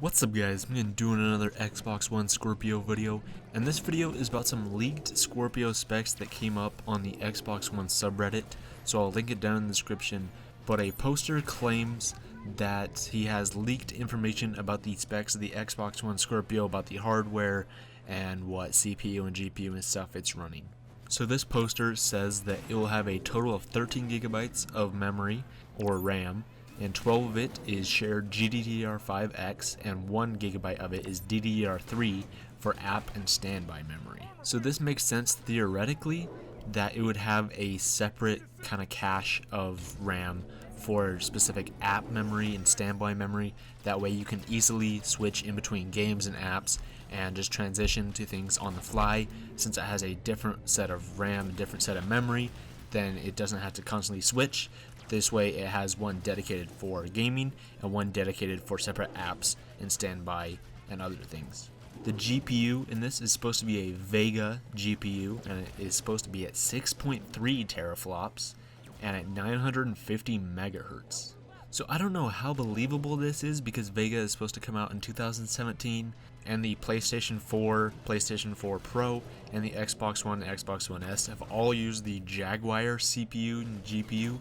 What's up guys, I'm doing another Xbox One Scorpio video, and this video is about some leaked Scorpio specs that came up on the Xbox One subreddit, so I'll link it down in the description. But a poster claims that he has leaked information about the specs of the Xbox One Scorpio, about the hardware and what CPU and GPU and stuff it's running. So this poster says that it will have a total of 13 gigabytes of memory or RAM, and 12 of it is shared GDDR5X and 1 gigabyte of it is DDR3 for app and standby memory. So this makes sense theoretically that it would have a separate kind of cache of RAM for specific app memory and standby memory. That way you can easily switch in between games and apps and just transition to things on the fly. Since it has a different set of RAM, a different set of memory, then it doesn't have to constantly switch. This way it has one dedicated for gaming and one dedicated for separate apps and standby and other things. The GPU in this is supposed to be a Vega GPU, and it is supposed to be at 6.3 teraflops and at 950 megahertz. So I don't know how believable this is, because Vega is supposed to come out in 2017, and the PlayStation 4, PlayStation 4 Pro, and the Xbox One and Xbox One S have all used the Jaguar CPU and GPU,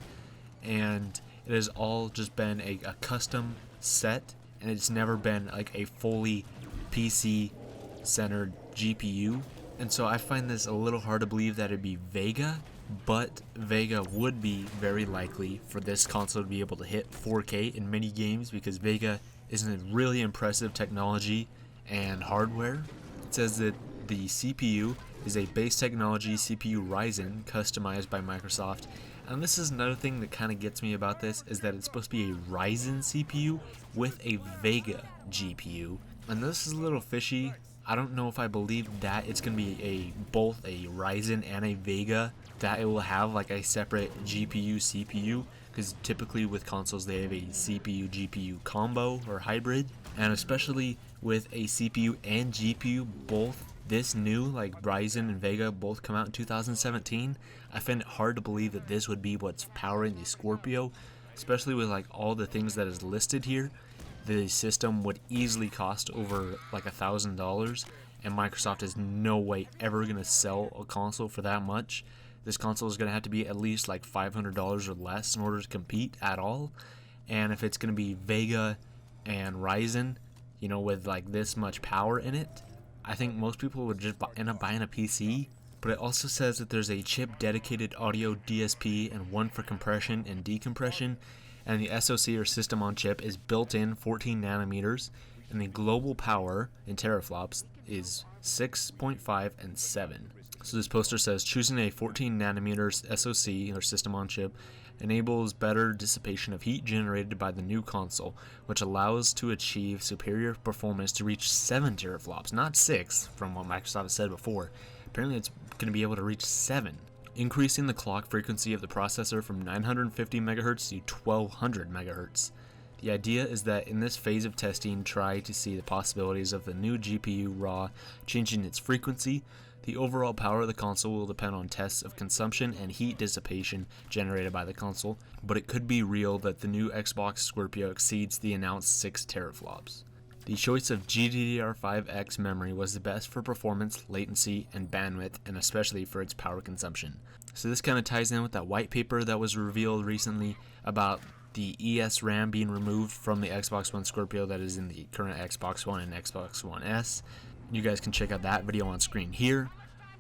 and it has all just been a custom set, and it's never been like a fully PC centered GPU. And so I find this a little hard to believe that it'd be Vega, but Vega would be very likely for this console to be able to hit 4K in many games, because Vega is a really impressive technology and hardware. It says that the CPU is a base technology CPU Ryzen customized by Microsoft. And this is another thing that kind of gets me about this, is that it's supposed to be a Ryzen CPU with a Vega GPU. And this is a little fishy. I don't know if I believe that it's going to be both a Ryzen and a Vega, that it will have like a separate GPU CPU, because typically with consoles they have a CPU GPU combo or hybrid, and especially with a CPU and GPU both this new, like Ryzen and Vega both come out in 2017, I find it hard to believe that this would be what's powering the Scorpio, especially with like all the things that is listed here. The system would easily cost over like $1,000, and Microsoft is no way ever going to sell a console for that much. This console is going to have to be at least like $500 or less in order to compete at all. And if it's going to be Vega and Ryzen, you know, with like this much power in it, I think most people would just end up buying a PC. But it also says that there's a chip dedicated audio DSP and one for compression and decompression, and the SoC or system on chip is built in 14 nanometers, and the global power in teraflops is 6.5 and 7. So this poster says choosing a 14 nanometers SoC or system on chip enables better dissipation of heat generated by the new console, which allows to achieve superior performance to reach 7 teraflops, not 6 from what Microsoft has said before. Apparently it's going to be able to reach 7, increasing the clock frequency of the processor from 950 MHz to 1200 MHz. The idea is that in this phase of testing, try to see the possibilities of the new GPU raw changing its frequency. The overall power of the console will depend on tests of consumption and heat dissipation generated by the console, but it could be real that the new Xbox Scorpio exceeds the announced 6 teraflops. The choice of GDDR5X memory was the best for performance, latency, and bandwidth, and especially for its power consumption. So this kind of ties in with that white paper that was revealed recently about the ESRAM being removed from the Xbox One Scorpio that is in the current Xbox One and Xbox One S. You guys can check out that video on screen here.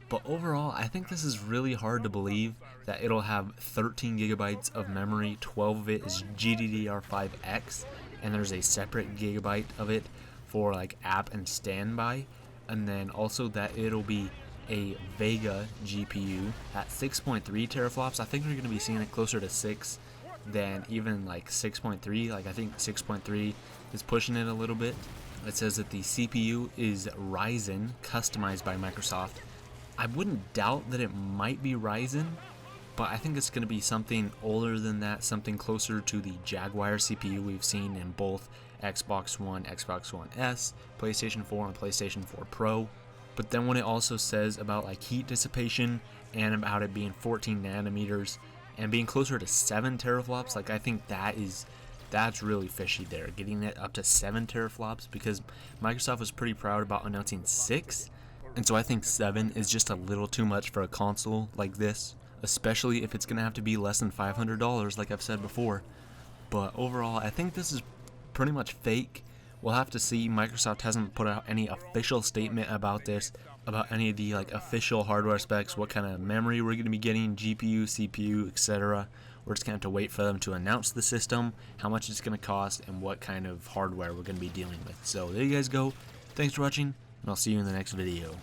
But overall, I think this is really hard to believe that it'll have 13 gigabytes of memory, 12 of it is GDDR5X, and there's a separate gigabyte of it for like app and standby, and then also that it'll be a Vega GPU at 6.3 teraflops. I think we're going to be seeing it closer to 6 than even like 6.3. Like I think 6.3 is pushing it a little bit. It says that the CPU is Ryzen, customized by Microsoft. I wouldn't doubt that it might be Ryzen, but I think it's going to be something older than that, something closer to the Jaguar CPU we've seen in both Xbox One, Xbox One S, PlayStation 4, and PlayStation 4 Pro. But then when it also says about like heat dissipation and about it being 14 nanometers and being closer to 7 teraflops, like I think that is That's really fishy there, getting it up to 7 teraflops, because Microsoft was pretty proud about announcing 6, and so I think 7 is just a little too much for a console like this, especially if it's going to have to be less than $500 like I've said before. But overall, I think this is pretty much fake. We'll have to see. Microsoft hasn't put out any official statement about this, about any of the official hardware specs, what kind of memory we're going to be getting, GPU, CPU, etc. We're just going to have to wait for them to announce the system, how much it's going to cost, and what kind of hardware we're going to be dealing with. So there you guys go. Thanks for watching, and I'll see you in the next video.